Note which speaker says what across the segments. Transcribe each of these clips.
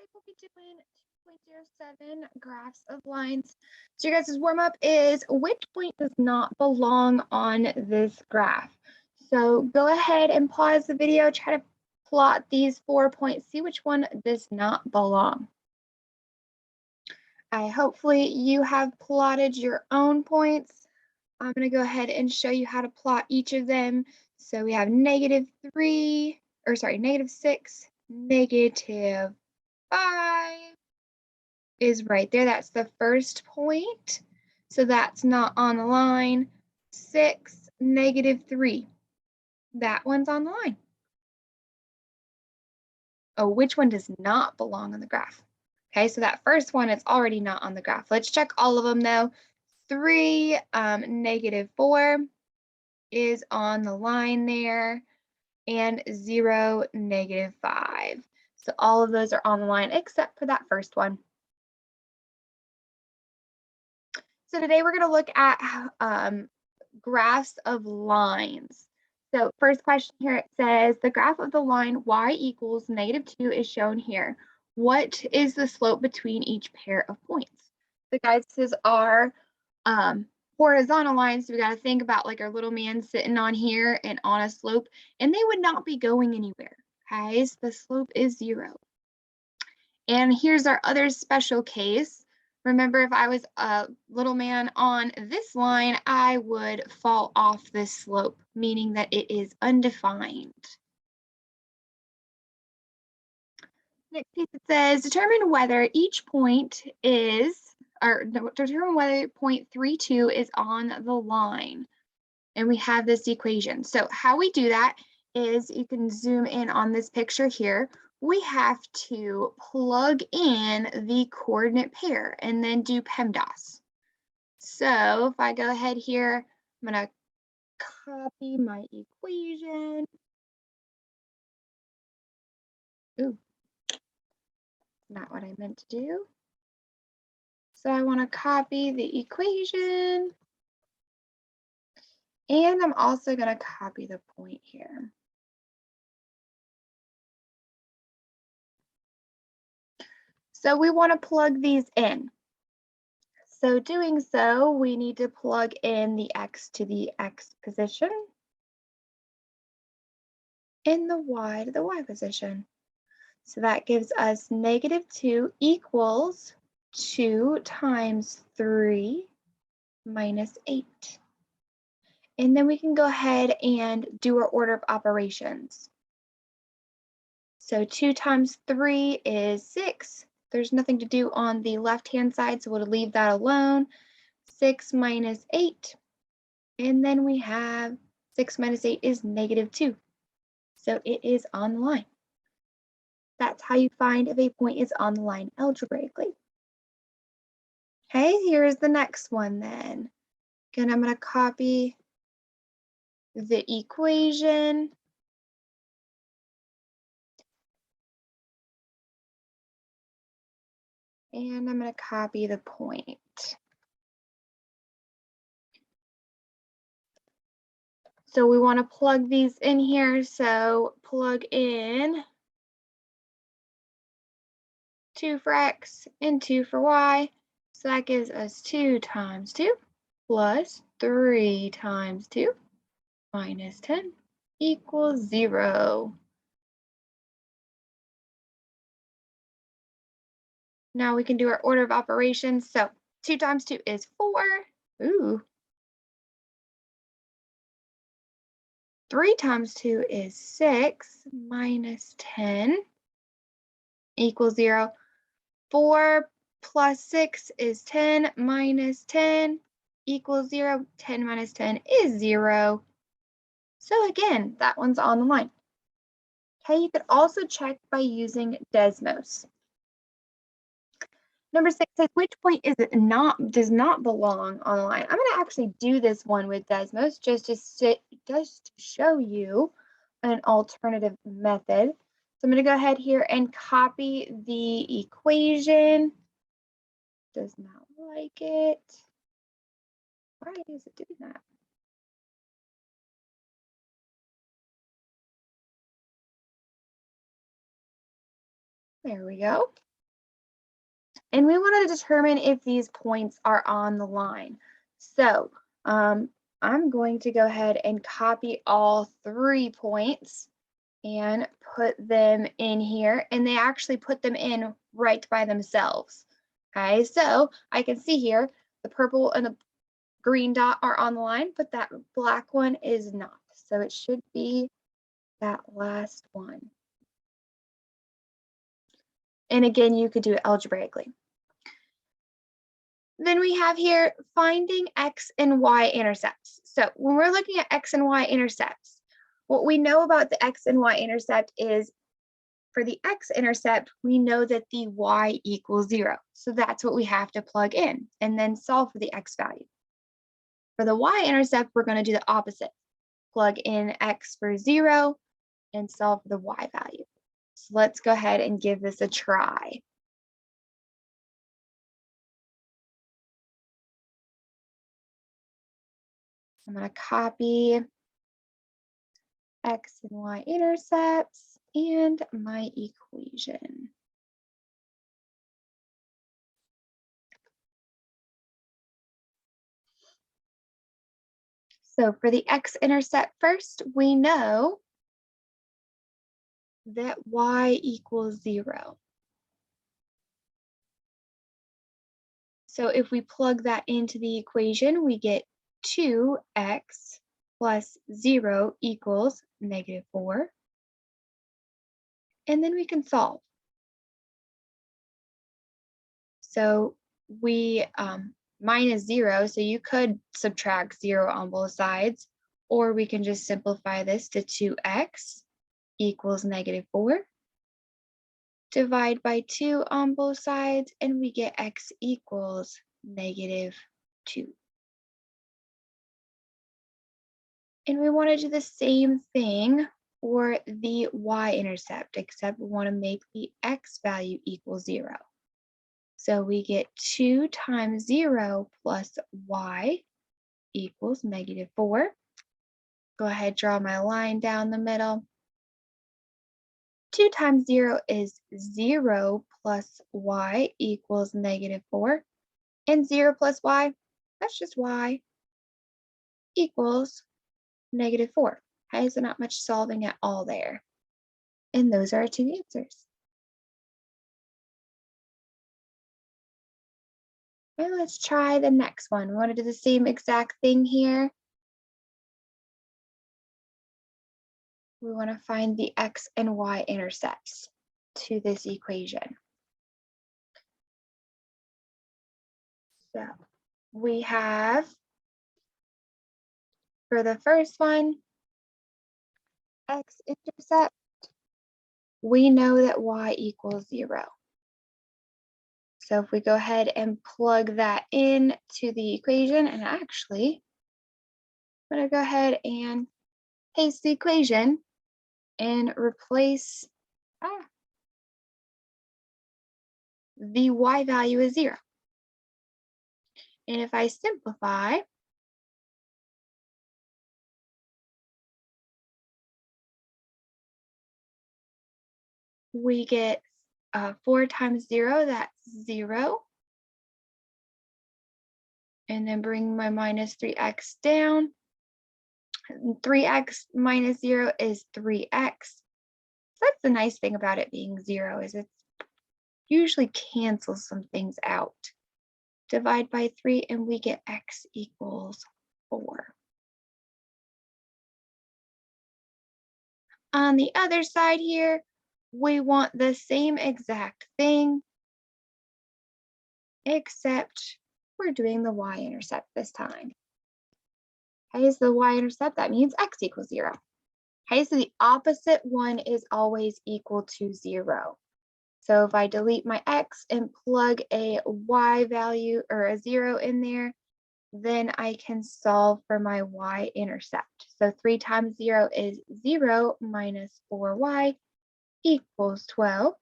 Speaker 1: today we'll be doing 2.07 graphs of lines. So your guys' warm up is which point does not belong on this graph. So go ahead and pause the video, try to plot these 4 points, see which one does not belong. Hopefully you have plotted your own points. I'm going to go ahead and show you how to plot each of them. So we have -3, or sorry, -6, -5 is right there. That's the first point. So that's not on the line. 6, -3. That one's on the line. Oh, which one does not belong on the graph? Okay, so that first one is already not on the graph. Let's check all of them though. 3, -4 is on the line there, and 0, -5. So all of those are on the line except for that first one. So today we're going to look at graphs of lines. So first question here, it says the graph of the line y equals -2 is shown here. What is the slope between each pair of points? The guys, this are horizontal lines. So we got to think about like our little man sitting on here and on a slope, and they would not be going anywhere. Okay, so the slope is 0. And here's our other special case. Remember, if I was a little man on this line, I would fall off this slope, meaning that it is undefined. Next piece, it says, determine whether each point is, or determine whether point 32 is on the line. And we have this equation. So how we do that is, you can zoom in on this picture here. We have to plug in the coordinate pair and then do PEMDAS. So if I go ahead here, I'm going to copy my equation. Ooh, not what I meant to do. So I want to copy the equation. And I'm also going to copy the point here. So we want to plug these in. So doing so, we need to plug in the x to the x position and the y to the y position. So that gives us -2 equals 2 times 3 minus 8. And then we can go ahead and do our order of operations. So 2 times 3 is 6. There's nothing to do on the left-hand side, so we'll leave that alone. 6 minus 8. And then we have 6 minus 8 is -2. So it is on the line. That's how you find if a point is on the line algebraically. Okay, here's the next one then. Again, I'm going to copy the equation. And I'm going to copy the point. So we want to plug these in here. So plug in 2 for x and 2 for y. So that gives us 2 times 2 plus 3 times 2 minus 10 equals 0. Now we can do our order of operations. So 2 times 2 is 4. Ooh. 3 times 2 is 6 minus 10 equals 0. 4 plus 6 is 10 minus 10 equals 0. 10 minus 10 is 0. So again, that one's on the line. Okay, you could also check by using Desmos. Number 6 says, which point is it does not belong on the line? I'm going to actually do this one with Desmos just to show you an alternative method. So I'm going to go ahead here and copy the equation. Does not like it. Why is it doing that? There we go. And we want to determine if these points are on the line. So I'm going to go ahead and copy all 3 points and put them in here. And they actually put them in right by themselves. Okay, so I can see here the purple and the green dot are on the line, but that black one is not. So it should be that last one. And again, you could do it algebraically. Then we have here finding x and y intercepts. So when we're looking at x and y intercepts, what we know about the x and y intercept is for the x-intercept, we know that the y equals 0. So that's what we have to plug in and then solve for the x value. For the y-intercept, we're going to do the opposite. Plug in x for 0 and solve for the y value. So let's go ahead and give this a try. I'm going to copy x and y intercepts and my equation. So for the x-intercept first, we know that y equals 0. So if we plug that into the equation, we get 2x plus 0 equals -4. And then we can solve. So we minus 0, so you could subtract 0 on both sides, or we can just simplify this to 2x equals -4. Divide by 2 on both sides, and we get x equals -2. And we want to do the same thing for the y-intercept, except we want to make the x value equal 0. So we get 2 times 0 plus y equals -4. Go ahead, draw my line down the middle. 2 times 0 is 0 plus y equals -4. And 0 plus y, that's just y, equals -4. Okay, so not much solving at all there. And those are our 2 answers. Okay, let's try the next one. We want to do the same exact thing here. We want to find the x and y intercepts to this equation. So we have, for the first one, x-intercept, we know that y equals 0. So if we go ahead and plug that in to the equation, and actually, I'm going to go ahead and paste the equation and replace the y value is 0. And if I simplify, we get 4 times 0, that's 0. And then bring my minus 3x down. 3x minus 0 is 3x. So that's the nice thing about it being 0, is it usually cancels some things out. Divide by 3 and we get x equals 4. On the other side here, we want the same exact thing, except we're doing the y-intercept this time. Okay, so the y-intercept, that means x equals 0. Okay, so the opposite one is always equal to 0. So if I delete my x and plug a y value or a 0 in there, then I can solve for my y-intercept. So 3 times 0 is 0 minus 4y equals 12.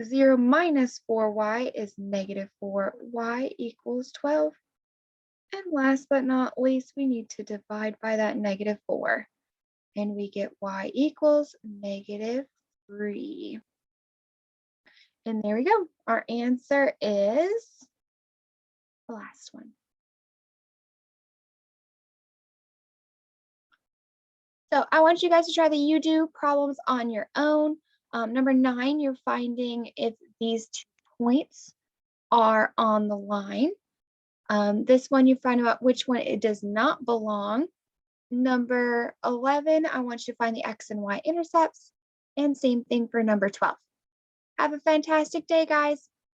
Speaker 1: 0 minus 4y is -4y equals 12. And last but not least, we need to divide by that -4. And we get y equals -3. And there we go. Our answer is the last one. So I want you guys to try the you-do problems on your own. Number 9, you're finding if these 2 points are on the line. This one, you find out which one it does not belong. Number 11, I want you to find the x and y intercepts. And same thing for number 12. Have a fantastic day, guys.